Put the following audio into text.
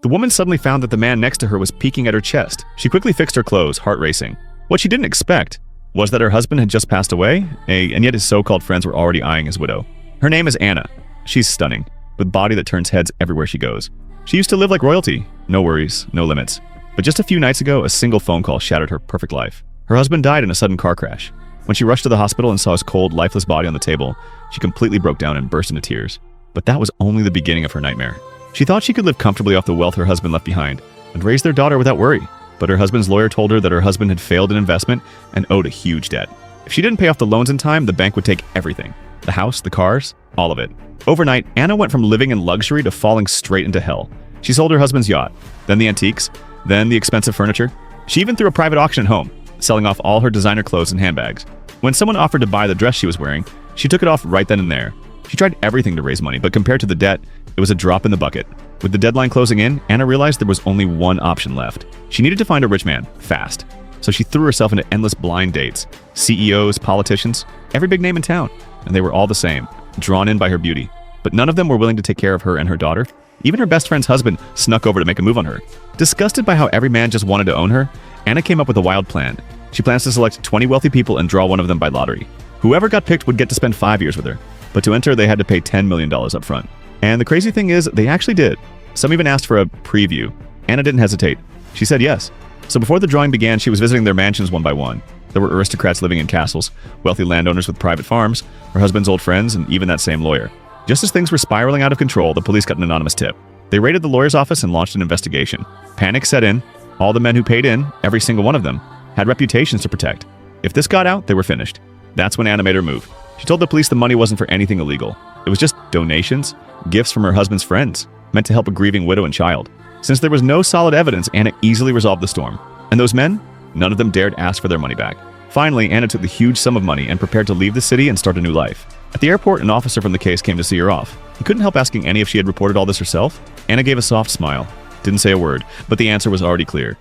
The woman suddenly found that the man next to her was peeking at her chest. She quickly fixed her clothes, heart racing. What she didn't expect was that her husband had just passed away, and yet his so-called friends were already eyeing his widow. Her name is Anna. She's stunning, with body that turns heads everywhere she goes. She used to live like royalty. No worries, no limits. But just a few nights ago, a single phone call shattered her perfect life. Her husband died in a sudden car crash. When she rushed to the hospital and saw his cold, lifeless body on the table, she completely broke down and burst into tears. But that was only the beginning of her nightmare. She thought she could live comfortably off the wealth her husband left behind and raise their daughter without worry. But her husband's lawyer told her that her husband had failed in investment and owed a huge debt. If she didn't pay off the loans in time, the bank would take everything. The house, the cars, all of it. Overnight, Anna went from living in luxury to falling straight into hell. She sold her husband's yacht, then the antiques, then the expensive furniture. She even threw a private auction at home, selling off all her designer clothes and handbags. When someone offered to buy the dress she was wearing, she took it off right then and there. She tried everything to raise money, but compared to the debt, it was a drop in the bucket. With the deadline closing in, Anna realized there was only one option left. She needed to find a rich man, fast. So she threw herself into endless blind dates. CEOs, politicians, every big name in town. And they were all the same, drawn in by her beauty. But none of them were willing to take care of her and her daughter. Even her best friend's husband snuck over to make a move on her. Disgusted by how every man just wanted to own her, Anna came up with a wild plan. She plans to select 20 wealthy people and draw one of them by lottery. Whoever got picked would get to spend 5 years with her. But to enter, they had to pay $10 million up front. And the crazy thing is, they actually did. Some even asked for a preview. Anna didn't hesitate. She said yes. So before the drawing began, she was visiting their mansions one by one. There were aristocrats living in castles, wealthy landowners with private farms, her husband's old friends, and even that same lawyer. Just as things were spiraling out of control, the police got an anonymous tip. They raided the lawyer's office and launched an investigation. Panic set in. All the men who paid in, every single one of them, had reputations to protect. If this got out, they were finished. That's when Anna made her move. She told the police the money wasn't for anything illegal. It was just donations, gifts from her husband's friends, meant to help a grieving widow and child. Since there was no solid evidence, Anna easily resolved the storm. And those men? None of them dared ask for their money back. Finally, Anna took the huge sum of money and prepared to leave the city and start a new life. At the airport, an officer from the case came to see her off. He couldn't help asking Annie if she had reported all this herself. Anna gave a soft smile. Didn't say a word, but the answer was already clear.